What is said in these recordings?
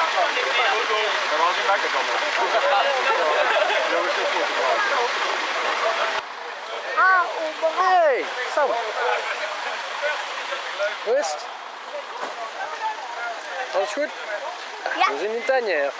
Dat was niet lekker dan. Hey, Sam. Rust. Alles goed? Ja. We zijn in Tanière.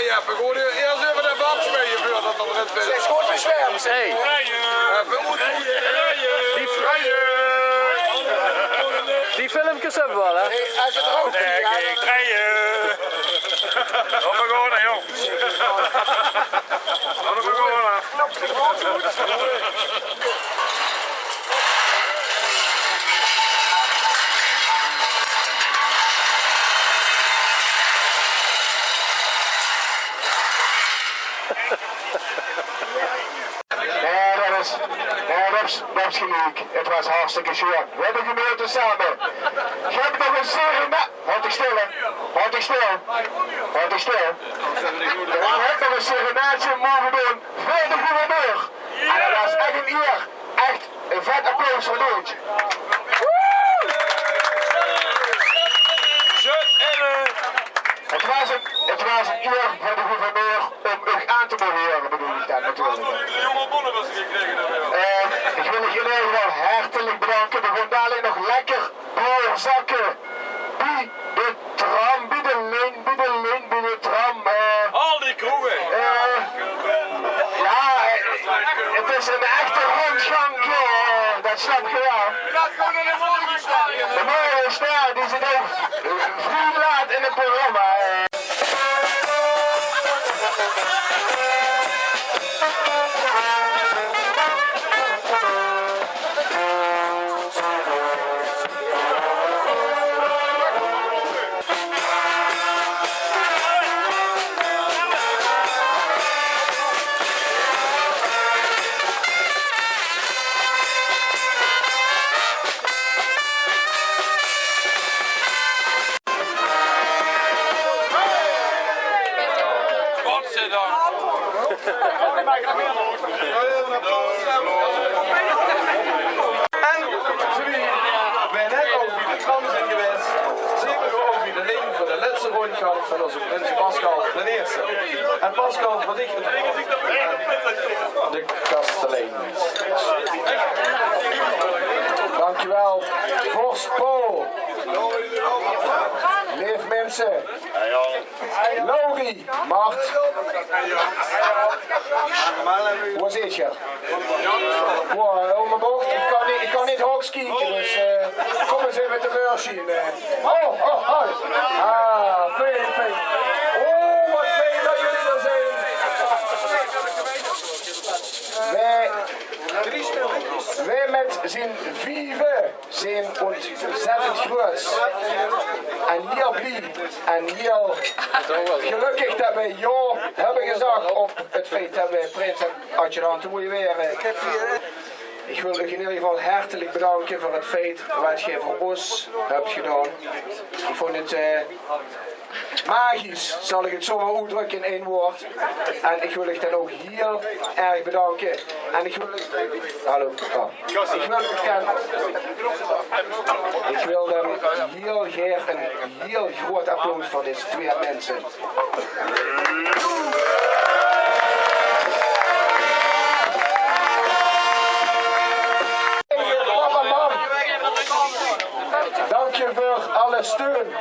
Jeppe, gooi je eerst even de bak smeden voordat dat erin vindt. Het is goed bezwermd. Hey. Die filmpjes hebben we wel, hè? Als het er ook Ik rijden. Kom maar gewoon, jong. Kom maar gewoon. Dat is gelijk. Het was hartstikke schoon. We hebben genoten samen. Je hebt nog een serenade. Houd ik stil, hè. Houd ik stil. Houd ik stil. We hebben nog een serenade mogen doen voor de gouverneur. En dat was echt een eer. Echt een vet applaus voor Doentje. Het was een eer voor de gouverneur om u aan te mogen horen, bedoel ik dat natuurlijk. Ik wil jullie in ieder geval hartelijk bedanken. We gaan dadelijk nog lekker doorzakken bij de tram, bij de tram. Al die kroegen. Ja, het is een echte rondgang, dat snap je wel. De mooie ster, die zit ook vrij laat in het programma. Van onze prins Pascal I. En Pascal verdicht de kastelein. Dankjewel. Vorst Paul. Leef mensen. Logie. Mart. Hoe is je? Wow, om mijn bocht. Ik kan niet hoog skieken, dus kom eens even te zien. Oh. Ah, fijn. Oh, wat fijn dat jullie er zijn. Wij met zijn vieven zijn ontzettend groot. En heel blij en heel gelukkig dat wij jou hebben gezegd op het feit dat wij prins en adjudant toe weer. Ik wil u in ieder geval hartelijk bedanken voor het feit wat je voor ons hebt gedaan. Ik vond het magisch, zal ik het zo maar uitdrukken in één woord. En ik wil u dan ook heel erg bedanken. En ik wil... Hallo. Oh. Ik wil hem heel graag een heel groot applaus voor deze twee mensen. Dank je voor alle steun.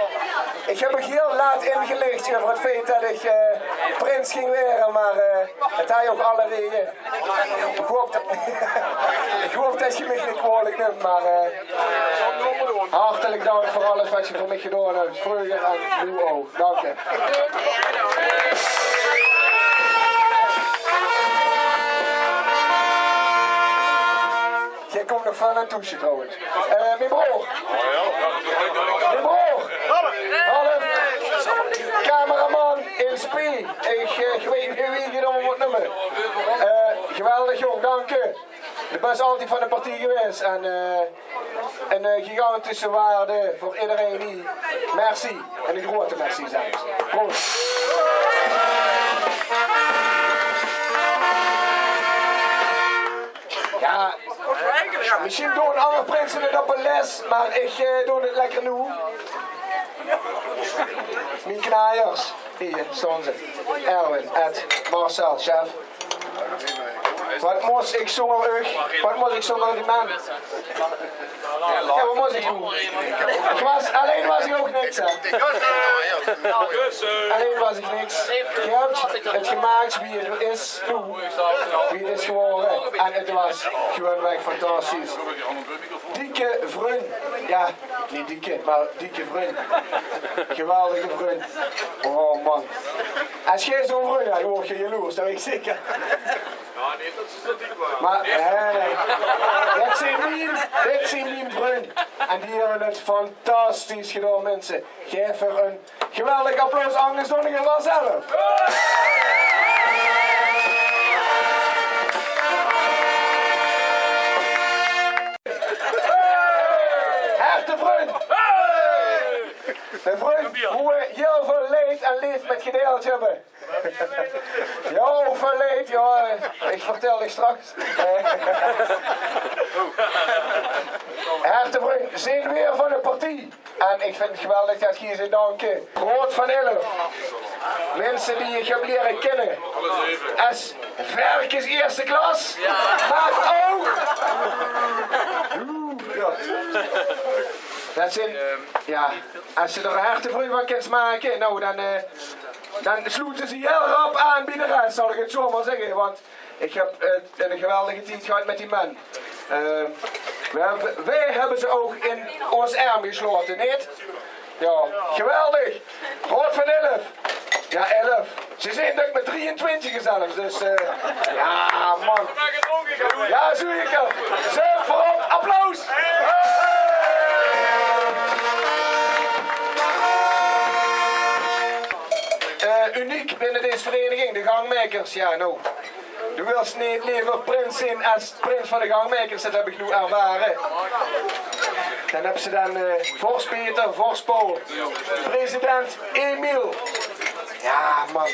Ik heb me heel laat ingelicht over het feit dat ik prins ging weren, maar het had je ook alle reden. Ik hoop dat je me niet kwalijk neemt, maar hartelijk dank voor alles wat je voor mij gedaan hebt. Vroeger en nu ook. Dank je. Jij komt nog van een toesje trouwens. Mijn broer. Mijn broer. Half. Cameraman in Spee. Ik weet niet wie je dan moet noemen. Geweldig jong, dank je. Je bent altijd van de partij geweest. En een gigantische waarde voor iedereen hier. Merci. En een grote merci zelfs. Proost. Ja, misschien doen andere prinsen het op een les, maar ik doe het lekker nu. Mijn knaaiers, hier staan ze. Erwin, Ed, Marcel, chef. Wat moest ik zonder u? Wat moest ik zonder die man? Ja, wat moest was ik goed. Alleen was ik ook niks, hè. Alleen was ik niks. Je hebt het gemaakt wie het is, wie het is geworden. En het was gewoonweg fantastisch. Dikke vriend. Ja, niet dikke, maar dikke vriend. Geweldige vriend. Oh man. Als jij zo'n vriend hebt, word je jaloers, dat weet ik zeker. Ja, nee, dat is zo dik waar. Maar, dit zijn mijn vrienden. En die hebben het fantastisch gedaan, mensen. Geef er een geweldig applaus aan de Zonnigen vanzelf. Herte vriend. Een vriend, hoe we heel veel leed en leed met gedeeld hebben. Ja, hoeveel leed, ja, ik vertel je straks. Hartevriend, zijn weer van de partij. En ik vind het geweldig dat je ze danken. Rood van 11. Mensen die ik heb leren kennen. Als Verkens eerste klas. Maar ook. Dat zijn, ja, als ze er een hartevriend van kunnen maken, nou dan sloeten ze heel rap aan bij de rest, zal ik het zo maar zeggen. Want ik heb een geweldige tijd gehad met die man. Wij hebben ze ook in ons arm gesloten, niet? Ja, geweldig. Rood van 11. Ja, 11. Ze zijn natuurlijk met 23 zelfs, dus ja, man. Ja, zo ik het. Zo, voorop, applaus. Uniek binnen deze vereniging, de gangmakers. Ja, nou. Du wilst niet liever prins zijn als prins van de gangmakers, dat heb ik nu ervaren. Dan hebben ze dan Vos Peter, Vos Paul, president Emiel. Ja, man.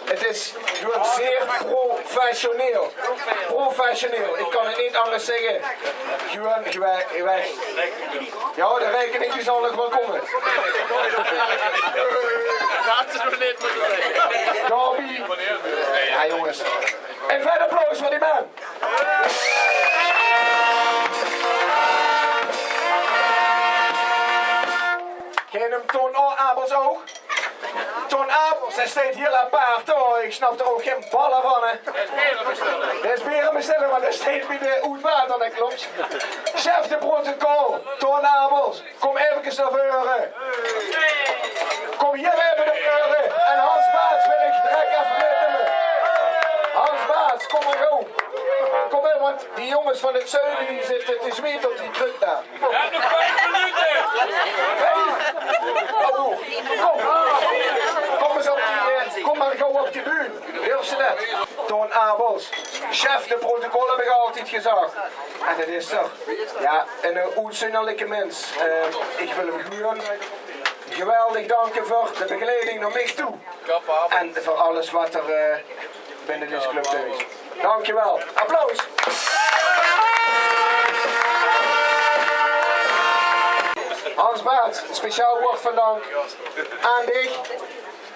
Het is gewoon zeer professioneel. Professioneel, ik kan het niet anders zeggen. Gewoon, ja, de rekening zal nog wel komen. Derby. Ja, jongens. En verder applaus voor die man. Geen hem Toon Abels ook? Toon Abels, hij staat heel apart hoor. Ik snap er ook geen ballen van, hè. Dat is beren bestellen, maar dat staat bij de Oetwater, dat klopt. Chef de protocol, Toon Abels, kom even naar voren. Kom hier even naar voren. En Hans Baats wil ik direct even met. Hans Baats, kom maar gauw. Kom maar, want die jongens van het zuiden die zitten te zweet op die kruk daar. Je hebt nog 5 minuten! 5? Oh, kom. Kom eens op die, kom maar gauw op die buurt. Heel snel. Toon Abels, chef de protocol heb ik altijd gezegd. En dat is toch, ja, een uitzonderlijke mens. Ik wil hem gewoon geweldig danken voor de begeleiding naar mij toe. En voor alles wat er binnen deze club is. Dankjewel. Applaus. Hans Baat, speciaal woord van dank aan dich.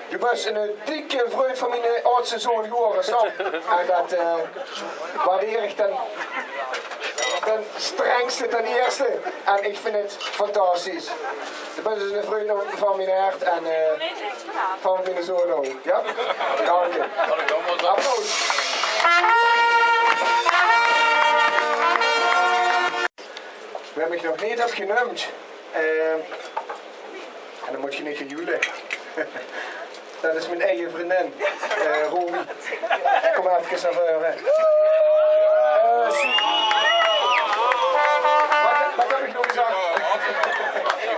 Je was een dikke vriend van mijn oudste zoon geworden, Sam. En dat waardeer ik ten strengste, ten eerste. En ik vind het fantastisch. Je bent dus een vriend van mijn hart en van mijn zoon ook. Ja? Dank je. Applaus. We hebben je nog niet opgenoemd. En dan moet je niet gejoelen. Dat is mijn eigen vriendin, Romy. Kom even naar voren. Wat heb ik nog gezegd?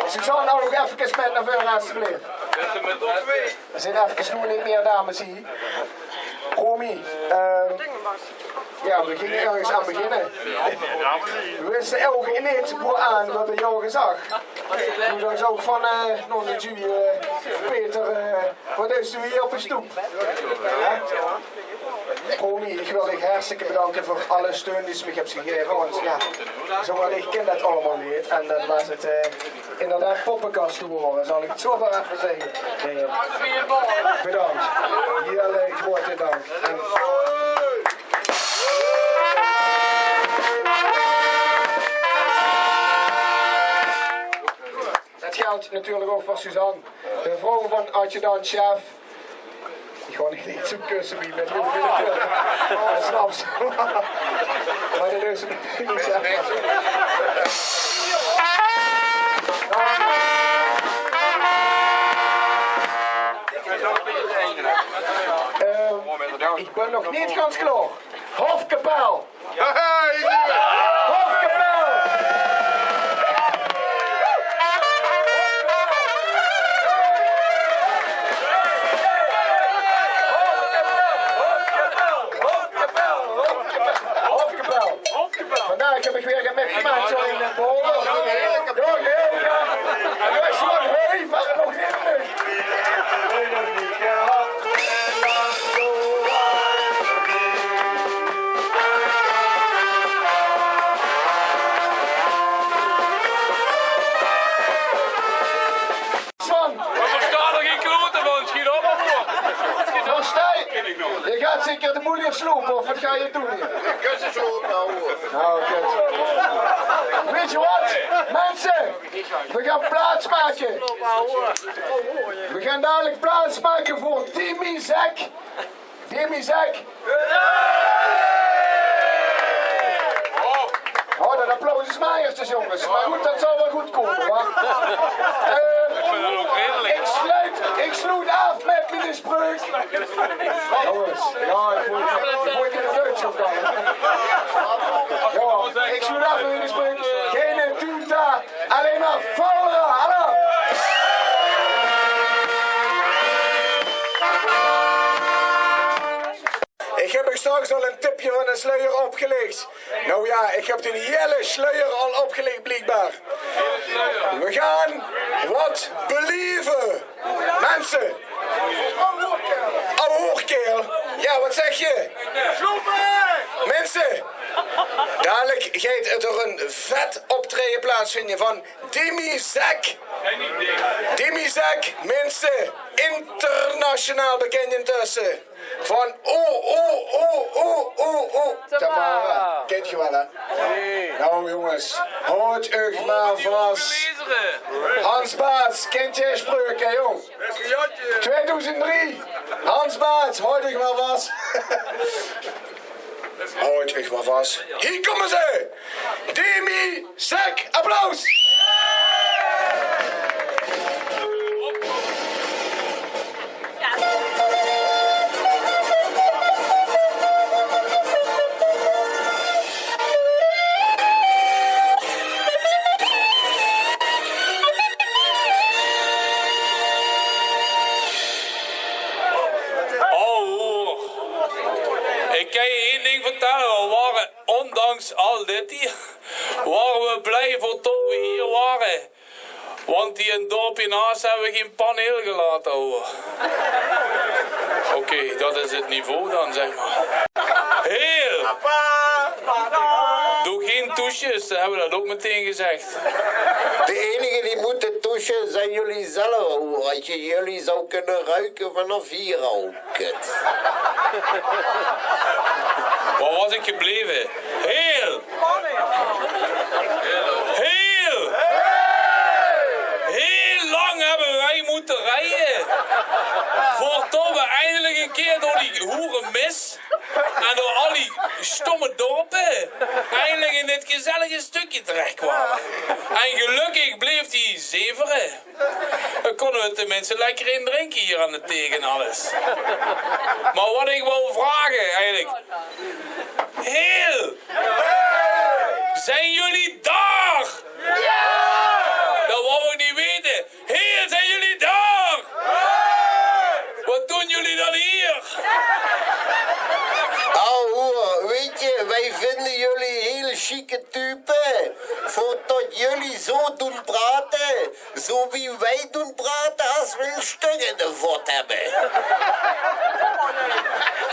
Suzanne, nou nog even met naar voren alsjeblieft. Er zijn even nog niet meer dames hier. Romy, ja, we gingen ergens aan beginnen. We wisten ook niet hoe aan we bij jou gezag. Toen dan zo van, nog een Peter, wat is u hier op de stoep? Romy, ik wil je hartstikke bedanken voor alle steun die ze me hebt gegeven. Want ja, zomaar ik ken dat allemaal niet. En dan was het inderdaad poppenkast geworden, zal ik het zo maar even zeggen. Bedankt. Heel grote dank. En geldt natuurlijk ook voor Suzanne. De vrouw van adjudant-chef. Die gewoon niet zo'n kussen wie met jullie natuurlijk. Dat snap ze. Maar dat is een niet chef. Ik ben nog niet ganz klaar. Hofkapel. Hofkapel. Vandaag heb ik weer met iemand zo in de bol. Maar nog niet. Nog niet gehad. Je gaat zeker de boel hier slopen, of wat ga je doen hier? Kussen slopen, hoor. Nou, kut. Weet je wat? Mensen, we gaan plaats maken. We gaan dadelijk plaats maken voor Timmy Zek. Timmy Zek. Oh, dat applaus is mijn eerste, jongens. Maar goed, dat zal wel goed komen, hoor. Ik sluit af met mijn spreuk. Jongens, ja, ik moet in de neus zo gaan. Ja, ik sluit af met mijn spreuk. Geen tuta, alleen maar volle. Hallo. Ik heb er straks al een tipje van een sluier opgelegd. Nou ja, ik heb een hele sluier al opgelegd blijkbaar. We gaan wat believen. Mensen. Oude hoorkerel. Ja, wat zeg je? Mensen. Dadelijk gaat er een vet optreden plaatsvinden van Timmy Zek. Timmy Zek, mensen. Internationaal bekend intussen. Van Tamara. Kent je wel, hè? Nou, jongens. Houd u maar vast. Hans Baats, kent jij spreuken, jong? 2003. Hans Baats, houd u maar vast. Houd u maar vast. Hier komen ze. Timmy Zek, applaus. Ik kan je één ding vertellen, we waren, ondanks al dit hier, waren we blij voor tot we hier waren. Want die een dorpje naast hebben we geen paneel gelaten houden. Oké, dat is het niveau dan, zeg maar. Heel! Doe geen douches, dan hebben we dat ook meteen gezegd. De enige die moeten douchen zijn jullie zelf, hoor. Als je jullie zou kunnen ruiken vanaf hier al, kut. Waar was ik gebleven? Heel! Heel! Heel lang hebben wij moeten rijden. Voordat we eindelijk een keer door die hoeren mis en door al die stomme dorpen eindelijk in dit gezellige stukje terechtkwamen. En gelukkig bleef die zeveren. Dan konden we tenminste lekker in drinken hier aan de thee en alles. Maar wat ik wil vragen eigenlijk. Heel! Zijn jullie daar? Dat wou ik niet weten. Heel, zijn jullie daar? Wat doen jullie dan hier? Ouwe, weet je, wij vinden jullie heel chique type. Voordat jullie zo doen praten, zo wie wij doen praten als we een stuk in de vod hebben.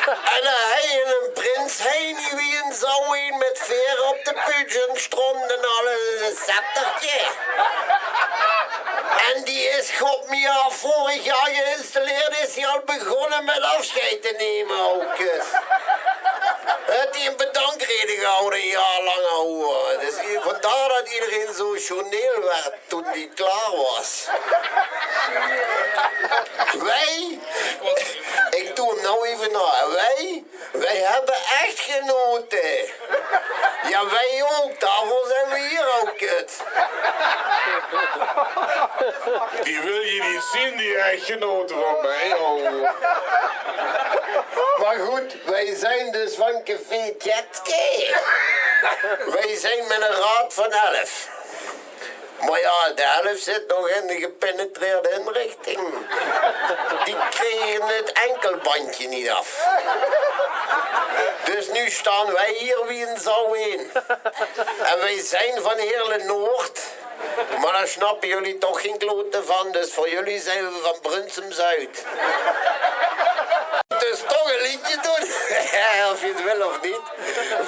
En hij en een prins, hij niet wie een zou een met veren op de Pugenstrand en alles sceptertje. En die is god me al vorig jaar geïnstalleerd, is hij al begonnen met afscheid te nemen ook. Het hij een bedankreden gehouden een jaar lang, ouwe. Dus voor Vandaar dat iedereen zo journeel werd toen die klaar was. Wij, ik doe hem nou even na. Wij hebben echt genoten. Ja, wij ook. Daarvoor zijn we hier ook, kut. Die wil je niet zien, die echtgenoten van mij, oh. Maar goed, wij zijn dus van Café Jetske. Wij zijn met een raad van 11. Maar ja, de 11 zit nog in de gepenetreerde inrichting. Die kregen het enkelbandje niet af. Dus nu staan wij hier wie een zou heen. En wij zijn van Heerle Noord. Maar daar snappen jullie toch geen klote van. Dus voor jullie zijn we van Brunsum Zuid. Dus toch een liedje doen. Of je het wil of niet.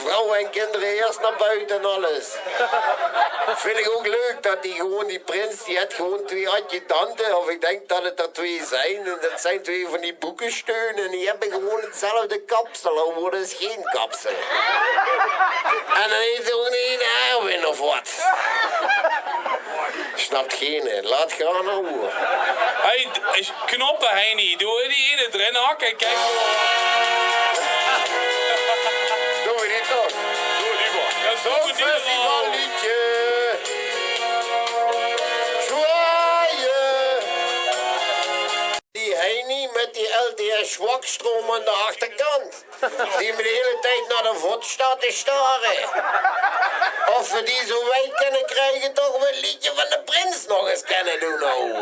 Vrouwen en kinderen eerst naar buiten en alles. Vind ik ook leuk dat die prins, die had gewoon 2 adjutanten. Of ik denk dat het er 2 zijn. En dat zijn 2 van die boekensteunen. En die hebben gewoon hetzelfde kapsel. Al worden is geen kapsel. En dan heeft er ook niet een Erwin of wat. Snapt geen, laat gaan nou. Hey, knoppen, Heini. Doe die in het rennen hakken en kijk. Doe je dit toch? Doe die maar. Dat is ook een Festivalliedje. Zwaaien. Die Heini met die LTS zwakstroom aan de achterkant. Die me de hele tijd naar de vod staat te staren. Of we die zo wij kunnen krijgen, toch we een liedje van de prins nog eens kunnen doen nou.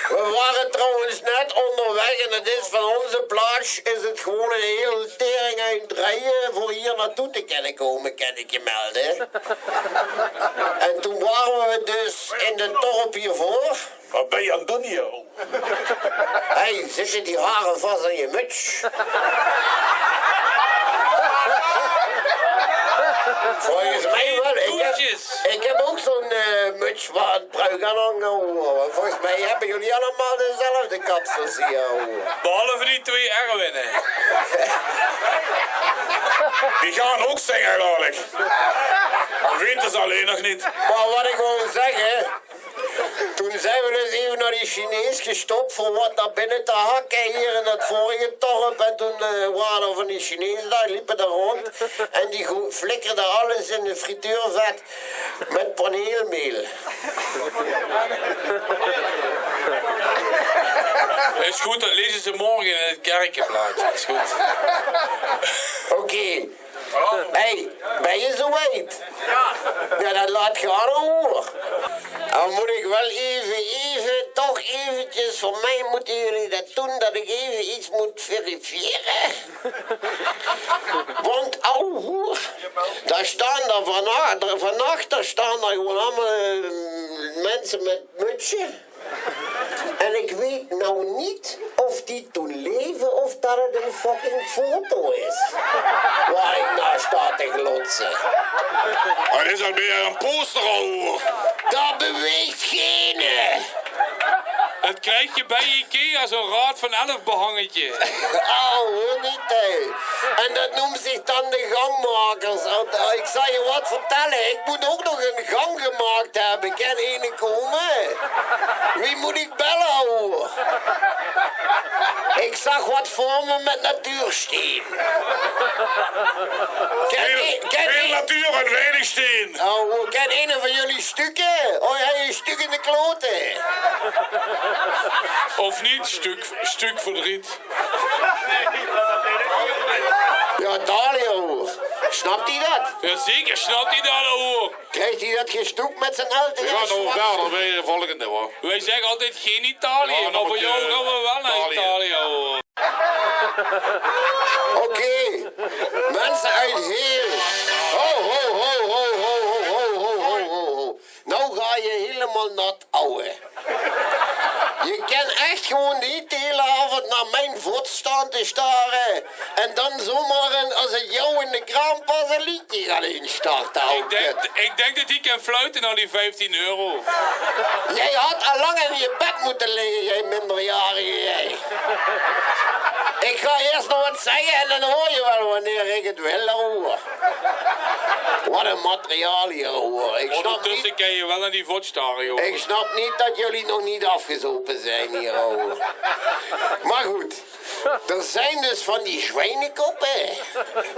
We waren trouwens net onderweg en het is van onze plaats is het gewoon een hele tering uit rijden voor hier naartoe te kunnen komen, kan ik je melden. En toen waren we dus in de dorp hiervoor. Wat ben je aan het doen hier? Hey, zitten die haren vast aan je muts? Volgens mij wel. Ik heb ook zo'n muts waar het pruik aan hangen. Volgens mij hebben jullie allemaal dezelfde kapsels hier. Behalve die 2 Erwinnen. Die gaan ook zingen dadelijk. Dat weten ze alleen nog niet. Maar wat ik wil zeggen... Toen zijn we dus even naar die Chinees gestopt voor wat naar binnen te hakken hier in het vorige dorp. En toen waren er van die Chinezen daar, liepen daar rond. En die flikkerden alles in de frituurvet met paneelmeel. Is goed, dat lezen ze morgen in het kerkenblaadje. Is goed. Oké. Hey, ben je zo weit? Ja, dan laat gaan hoor. Dan moet ik wel toch eventjes, voor mij moeten jullie dat doen, dat ik even iets moet verifiëren. Want, hoor, daar staan er vannacht, daar staan er gewoon allemaal mensen met mutsen. En ik weet nou niet of die toen leven of dat het een fucking foto is. Waar ik naar sta te glotsen. Het is alweer een poster al. Daar beweegt geen. Dat krijg je bij Ikea, zo'n raad van 11 behangetje. Hoor niet, hè. En dat noemt zich dan de gangmakers. Ik zal je wat vertellen, ik moet ook nog een gang gemaakt hebben. Kan ene komen? Wie moet ik bellen, hoor? Ik zag wat voor me met natuursteen. Veel natuur en weinig steen. Ken een van jullie stukken? Oh, jij een stuk in de kloten. Of niet, stuk verdriet. Ja, Dalia, hoor. Snapt hij dat? Jazeker, snapt hij dat hoor. Krijgt hij dat gestoekt met zijn auto? We gaan nog verder bij de volgende hoor. Wij zeggen altijd geen Italië, maar voor jou gaan we wel naar Italië hoor. Oké, mensen uit Heel. Ho. Nou ga je helemaal nat, ouwe. Je kan echt gewoon niet de hele avond naar mijn vod staan te staren. En dan zomaar, als het jou in de kraan past, een liedje gaan instarten, ouwe. Ik denk dat hij kan fluiten naar die 15 euro. Jij had al lang in je bed moeten liggen, jij minderjarige jij. Ik ga eerst nog wat zeggen en dan hoor je wel wanneer ik het wil, ouwe. Wat een materiaal hier, hoor. Ondertussen kan je wel aan die vod staren, joh. Ik snap niet dat jullie nog niet afgezopen zijn hier, hoor. Maar goed, er zijn dus van die zwijnenkoppen.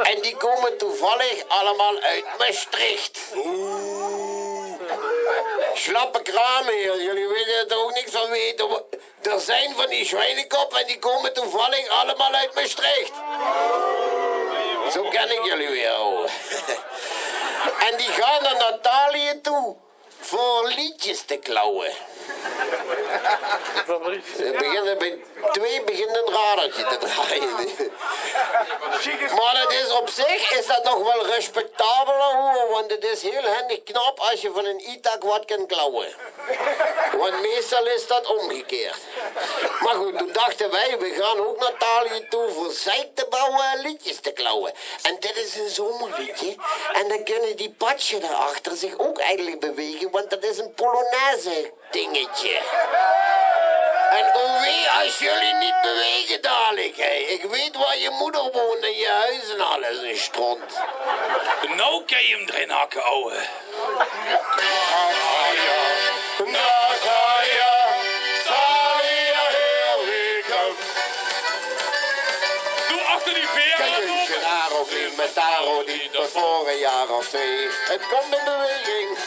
En die komen toevallig allemaal uit Maastricht. Slappe kramen hier, jullie weten er ook niks van weten. Er zijn van die zwijnenkoppen en die komen toevallig allemaal uit Maastricht. Zo ken ik jullie weer, hoor. En die gaan naar Natalië toe voor liedjes te klauwen. Twee beginnen een radertje te draaien. Maar dat is op zich is dat nog wel respectabel, hoor, want het is heel handig knap als je van een itak wat kan klauwen. Want meestal is dat omgekeerd. Maar goed, toen dachten wij, we gaan ook naar Natalië toe voor zeik te bouwen en liedjes te klauwen. En dit is een zomerliedje. En dan kunnen die patje daarachter zich ook eigenlijk bewegen, want dat is een Polonaise dingetje. En oh wee als jullie niet bewegen dadelijk, hè. Ik weet waar je moeder woont en je huis en alles, een stront. Nou kan je hem erin hakken, ouwe. Doe achter die veer Kijk eens, een haar of niet met Taro die tot voor een jaar of 2. Het komt in beweging.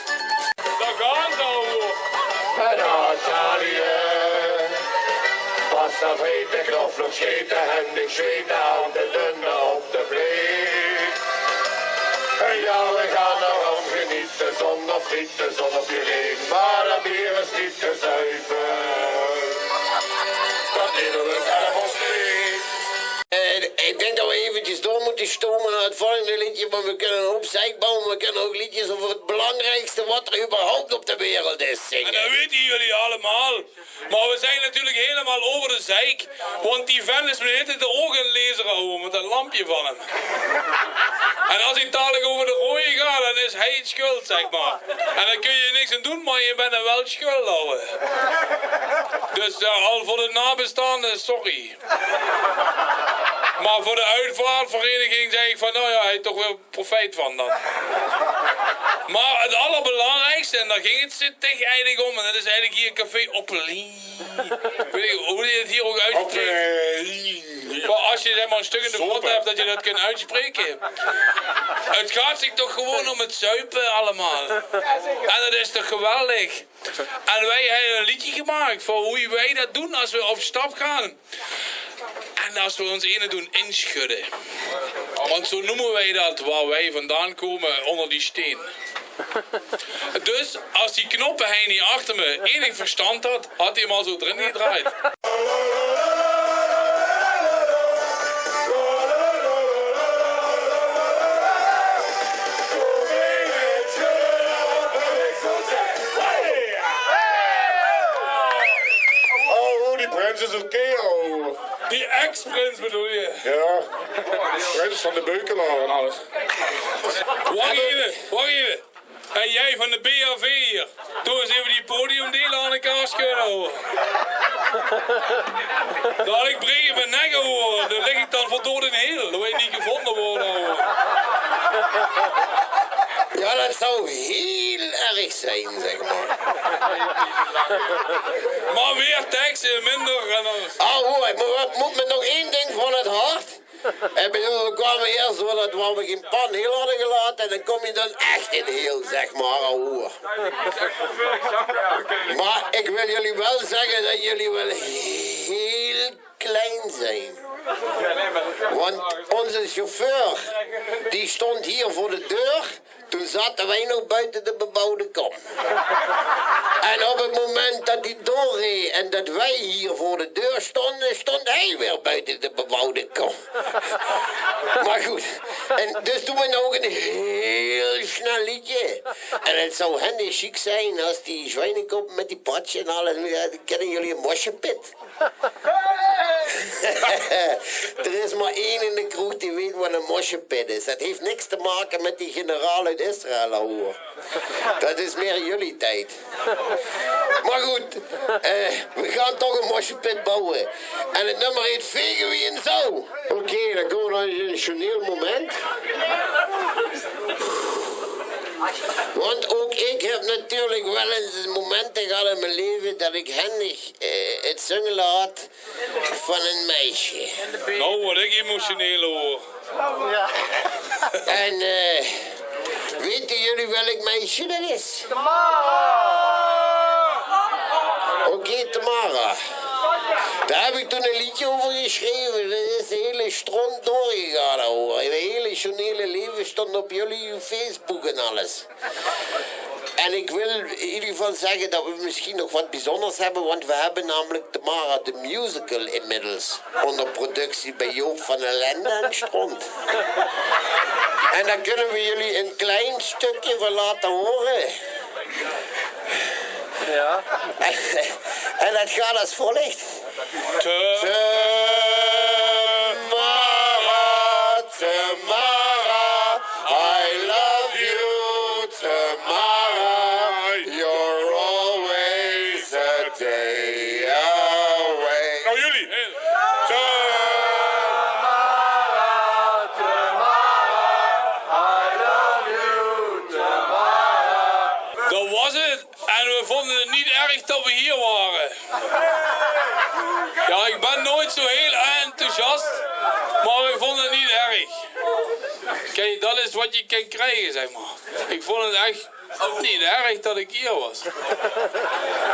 Daar gaan ze, ouwe. Natalië, pasta vreten, knoflook scheten, handig zweten, handen dunne op de vlees. En ja, we gaan erom genieten, zonder frieten, zon op je regen, maar dat bier is niet te zuiver. Dat nemen we zelf ons mee. Ik denk dat we eventjes door moeten stomen naar het volgende liedje, maar we kunnen een hoop zeik bouwen. We kunnen ook liedjes over het belangrijkste wat er überhaupt op de wereld is zingen. En dat weten jullie allemaal. Maar we zijn natuurlijk helemaal over de zeik. Want die vent is me net de ogen lezer houden met een lampje van hem. En als hij dadelijk over de rode gaat, dan is hij het schuld, zeg maar. En dan kun je niks aan doen, maar je bent er wel schuld, ouwe. Dus al voor de nabestaanden, sorry. Maar voor de uitvaartvereniging zeg ik van, nou ja, hij heeft toch wel profijt van dan. Maar het allerbelangrijkste, en daar ging het eigenlijk om, en dat is eigenlijk hier café Oppelie. Weet je hoe je het hier ook uitspreekt? Maar als je zeg maar een stuk in de vlot hebt, dat je dat kunt uitspreken. Het gaat zich toch gewoon om het zuipen allemaal. En dat is toch geweldig. En wij hebben een liedje gemaakt voor hoe wij dat doen als we op stap gaan. En als we ons ene doen inschudden. Want zo noemen wij dat waar wij vandaan komen onder die steen. Dus als die knoppen hij niet achter me enig verstand had, had hij hem al zo erin gedraaid. Oh, die prins is oké, oh. Die ex-prins bedoel je? Ja, prins van de Beukelaar en alles. Wacht even. En jij van de BAV hier. Doe eens even die podiumdelen aan elkaar schudden, hoor. Dadelijk breek je mijn nek, hoor. Dan lig ik dan voor dood in heel. Dan weet je niet gevonden worden, hoor. Ja, dat zou heel erg zijn, zeg maar. Maar meer tekst en minder. En dan... Hoor, ik moet me nog één ding van het hart. Ik bedoel, we kwamen eerst zo dat we geen pan heel hadden gelaten en dan kom je dan echt in heel, zeg maar, hoor. Maar ik wil jullie wel zeggen dat jullie wel heel klein zijn. Want onze chauffeur, die stond hier voor de deur, toen zaten wij nog buiten de bebouwde kom. En op het moment dat hij doorreed en dat wij hier voor de deur stonden, stond hij weer buiten de bebouwde kom. Maar goed, en dus doen we nog een heel snel liedje. En het zou handig chic zijn als die zwijnenkop met die patje en alles, kennen jullie een moshpit? Er is maar één in de kroeg die weet wat een moshpit is. Dat heeft niks te maken met die generaal uit Israël, hoor. Dat is meer jullie tijd. Maar goed, we gaan toch een moshpit bouwen. En het nummer heet Vegen wie en zo. Oké, dan komen we naar een emotioneel moment. Want ook ik heb natuurlijk wel eens momenten gehad in mijn leven dat ik handig het zingen had van een meisje. Nou word ik emotioneel hoor. En weten jullie welk meisje dat is? Oké, Tamara. Daar heb ik toen een liedje over geschreven. Dat is de hele stront doorgegaan hoor. Het hele journele leven stond op jullie Facebook en alles. En ik wil in ieder geval zeggen dat we misschien nog wat bijzonders hebben, want we hebben namelijk Tamara de musical inmiddels onder productie bij Joop van der Lende en Stront. En daar kunnen we jullie een klein stukje van laten horen. Ja. En dat gaat als volgt. Tamara, Tamara, I love you, Tamara, you're always a day away. Nou jullie. Dat was het. En we vonden het niet erg dat we hier waren. Ja, ik ben nooit zo heel enthousiast, maar we vonden het niet erg. Kijk, dat is wat je kan krijgen, zeg maar. Ik vond het echt niet erg dat ik hier was.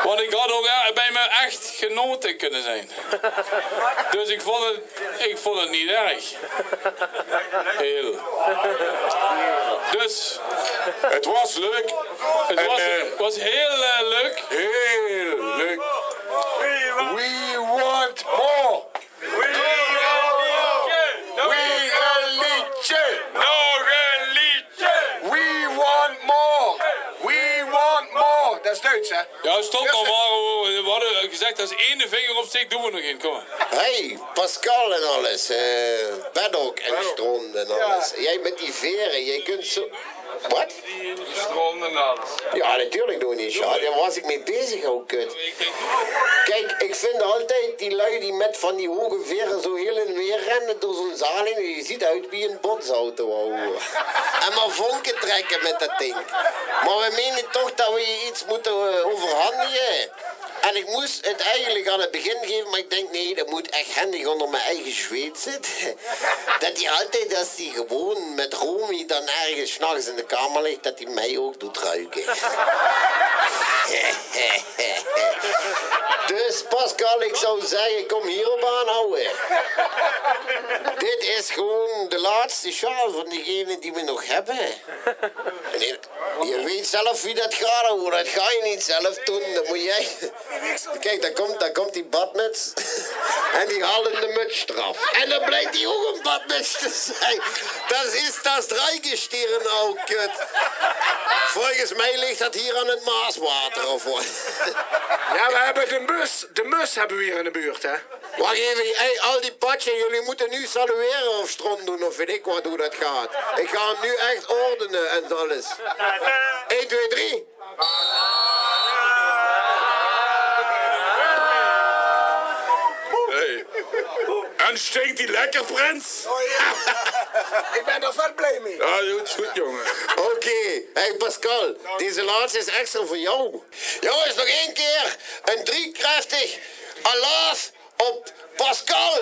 Want ik had ook bij me echt genoten kunnen zijn. Dus ik vond het niet erg. Heel. Dus, Het was leuk. het was heel leuk. Heel leuk. We want more. We een liedje. Nog een liedje. We want more. We want more. Dat is Duits, hè? Ja, stop nog maar. We hadden gezegd, als één vinger op zich doen we nog in. Kom maar. Hey, Pascal en alles. Paddock en Stront en alles. Jij met die veren, jij kunt zo... Wat? Stront en alles. Ja, natuurlijk doen we niet. Ja, daar was ik mee bezig ook, kut. Kijk, ik vind altijd die lui die met van die hoge veren zo heel en weer rennen door zo'n zaal heen. Je ziet uit wie een botsauto, ouwe. En maar vonken trekken met dat ding. Maar we menen toch dat we je iets moeten overhandigen. En ik moest het eigenlijk aan het begin geven, maar ik denk nee, dat moet echt handig onder mijn eigen zweet zitten. Dat hij altijd, als hij gewoon met Romy dan ergens 's nachts in de kamer ligt, dat hij mij ook doet ruiken. Dus Pascal, ik zou zeggen, kom hierop aanhouden. Dit is gewoon de laatste sjaal van diegene die we nog hebben. En je weet zelf wie dat gaat, hoor. Dat ga je niet zelf doen, dat moet jij... Kijk, daar komt die badmuts. En die halen de muts eraf. En dan blijkt die ook een badmuts te zijn. Dat is das Dreigestieren ook, kut. Volgens mij ligt dat hier aan het Maaswater of wat. Ja, we hebben de mus hebben we hier in de buurt, hè? Wacht even, hey, al die patjes, jullie moeten nu salueren of Stront doen of weet ik wat hoe dat gaat. Ik ga hem nu echt ordenen en alles. 1, 2, 3. Hey. En stinkt die lekker, Prins? Oh ja. Ik ben er vet blij mee. Ja, dat is goed, jongen. Oké, hey Pascal, deze laatste is extra voor jou. Jongens, nog 1 keer een 3-krachtig alaaf op Pascal.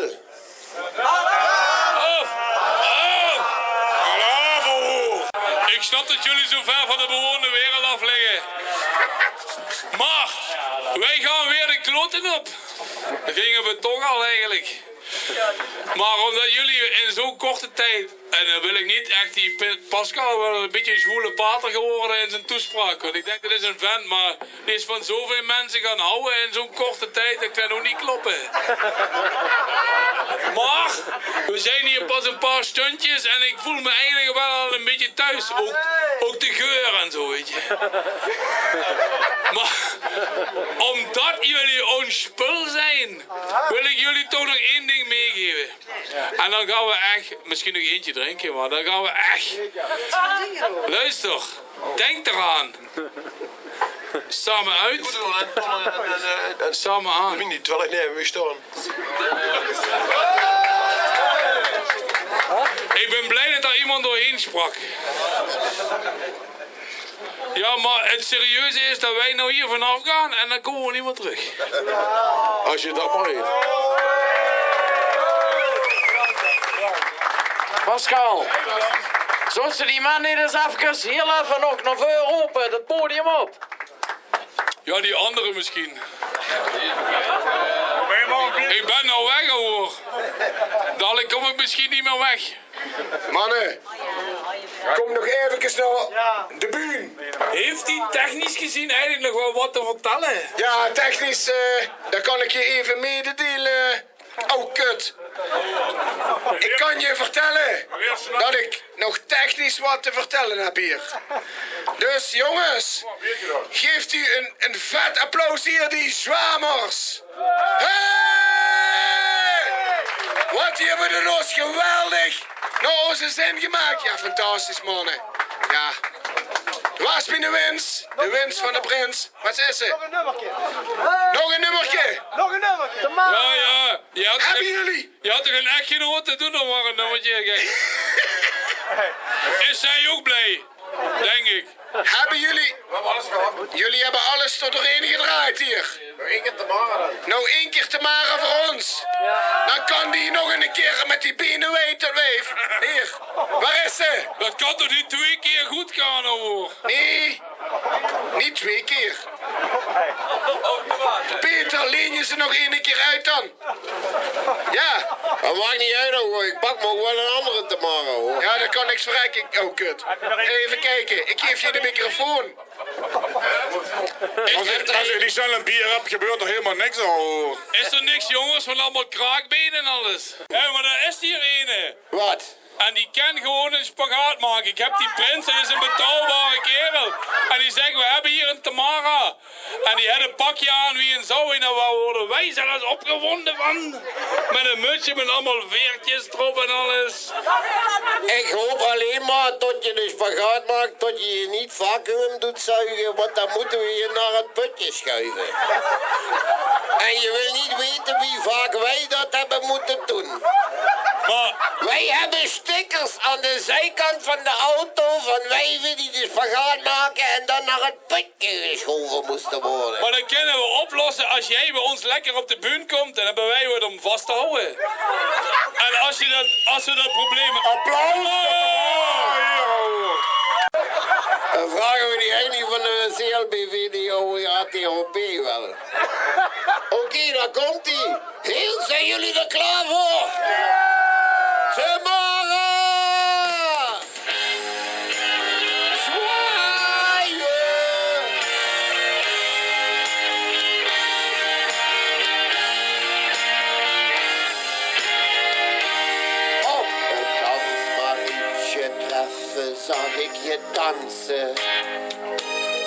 Af! Ik snap dat jullie zo ver van de bewoonde wereld af liggen. Maar, wij gaan weer de kloten op. Dat gingen we toch al eigenlijk. Maar omdat jullie in zo'n korte tijd, en dan wil ik niet echt die Pascal wel een beetje een zwoele pater geworden in zijn toespraak. Want ik denk dat is een vent, maar die is van zoveel mensen gaan houden in zo'n korte tijd, dat kan ook niet kloppen. Maar we zijn hier pas een paar stuntjes en ik voel me eigenlijk wel al een beetje thuis. Ook de geur en zo, weet je. Maar omdat jullie ons spul zijn, wil ik jullie toch nog 1 ding meegeven. En dan gaan we echt, misschien nog eentje drinken, maar dan gaan we echt. Luister, denk eraan. Samen uit. Samen aan. Niet, terwijl ik neem, we staan. Ik ben blij dat daar iemand doorheen sprak. Ja, maar het serieuze is dat wij nou hier vanaf gaan en dan komen we niet meer terug. Als je dat maar weet. Pascal, zou ze die man niet eens even heel even nog naar voren roepen, het podium op? Ja, die andere misschien. Ik ben nou weg hoor. Dadelijk kom ik misschien niet meer weg. Mannen, kom nog even naar de bühne. Heeft hij technisch gezien eigenlijk nog wel wat te vertellen? Ja, technisch, daar kan ik je even mededelen. Oh, kut. Ik kan je vertellen dat ik nog technisch wat te vertellen heb hier. Dus jongens, geeft u een vet applaus hier, die zwamers. Hey! Want die hebben er ons geweldig naar onze zin gemaakt. Ja, fantastisch mannen. Ja. Waar is mijn winst? De winst van de prins. Wat is ze? Nog een nummertje. Nog een nummertje. Nog een nummertje. Ja, ja. Hebben jullie? Je had toch een echtgenote? Doe nog maar een nummertje. Is zij ook blij? Denk ik. Hebben jullie? We hebben alles gehad. Jullie hebben alles tot doorheen gedraaid hier. Nog één keer te Mara dan. Nou, 1 keer te Mara voor ons. Dan kan die nog een keer met die benen weten, weef. Hier, waar is ze? Dat kan toch niet 2 keer goed gaan hoor? Nee, niet 2 keer. Peter, leen je ze nog 1 keer uit dan? Ja. Dat maakt niet uit hoor. Ik pak me ook wel een andere te Mara hoor. Ja, dat kan niks verrijken. Oh, kut. Even kijken, ik geef je de microfoon. Als je die snel een bier hebt, gebeurt er helemaal niks al hoor. Is er niks jongens, van allemaal kraakbenen en alles? Hé, maar daar is hier ene. Wat? En die kan gewoon een spagaat maken. Ik heb die prins, dat is een betrouwbare kerel. En die zegt, we hebben hier een Tamara. En die had een pakje aan, wie en zo. En daar worden wij zelfs opgewonden van. Met een mutsje met allemaal veertjes erop en alles. Ik hoop alleen maar tot je de spagaat maakt, tot je je niet vacuüm doet zuigen, want dan moeten we je naar het putje schuiven. En je wil niet weten wie vaak wij dat hebben moeten doen. Maar Wij hebben stickers aan de zijkant van de auto van wijven die de spagaat maken en dan naar het putje geschoven moesten worden. dat kunnen we oplossen als jij bij ons lekker op de bühne komt. Dan hebben wij wat om vast te houden. En als we dat probleem... Applaus! Dan vragen we die Henny van de CLBV die oude ATHP wel. Oké, daar komt ie. Heel, zijn jullie er klaar voor? Tamara! Zwaaien! Op het dansmarietje treffen zag ik je dansen.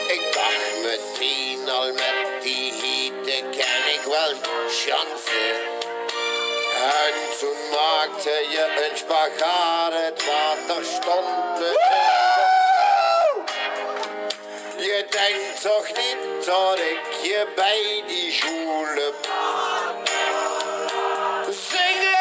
Ik dacht meteen al met die hitte kan ik wel chansen. En toen maakte je een spagaat, het water stond me. Je denkt toch niet dat ik je bij die joule zingen?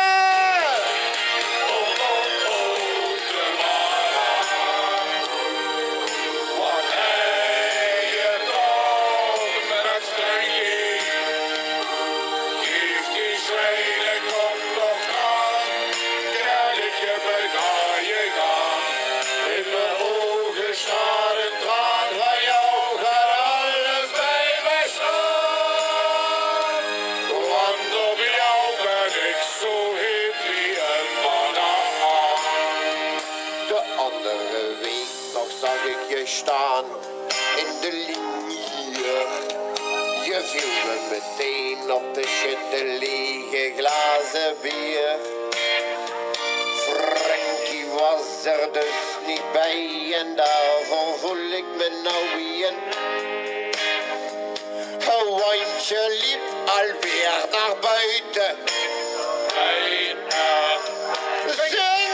Staan in de linie. Je viel me meteen op de shitte lege glazen bier. Frankie was er dus niet bij en daarvoor voel ik me nou weer. Een wandje liep alweer naar buiten. Zingen!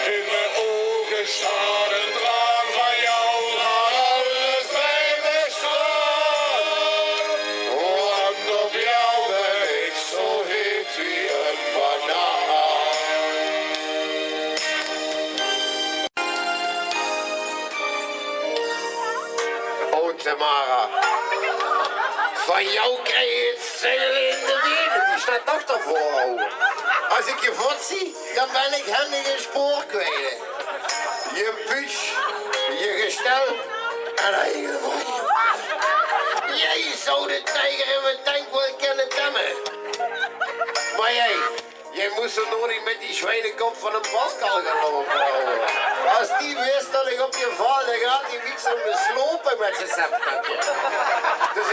In mijn staat een traan van jou, gaat alles bij me staan. Want op jou ben ik zo heet wie een banaan. Oh, Tamara. Van jou krijg je het zeilen in de wind. Die staat toch daarvoor, ouwe. Als ik je voort zie, dan ben ik handig een spoor kwijt. Je putsch, je gestel en een hele mooie. Jij zou de tijger in mijn tank wel kunnen temmen. Maar jij moest er nog niet met die zwijnenkop van een Pascal gaan lopen, ouwe. Als die wist dat ik op je val, dan gaat die wiekser me slopen met zijn septetje. Dus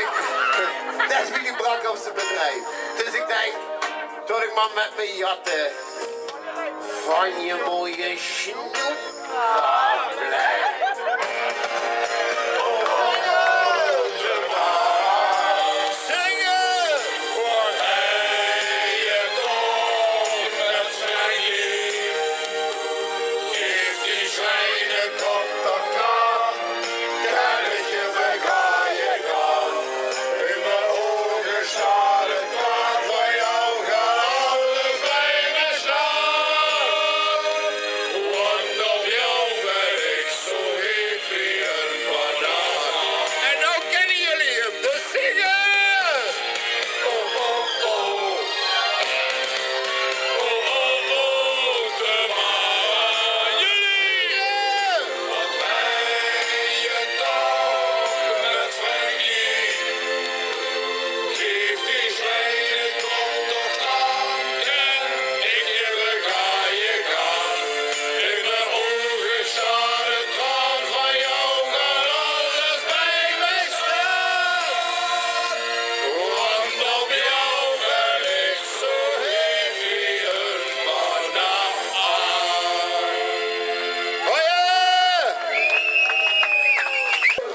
dat is wie die brak op zijn bedrijf. Dus ik denk, dat ik maar met mijn jatten van je mooie snoep blijf.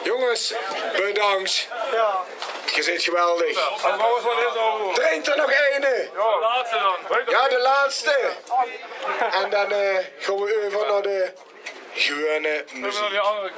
Jongens, bedankt. Ja. Je zit geweldig. Drink er nog ene. De laatste dan. Ja, de laatste. En dan gaan we over naar de gewone muziek. Die andere.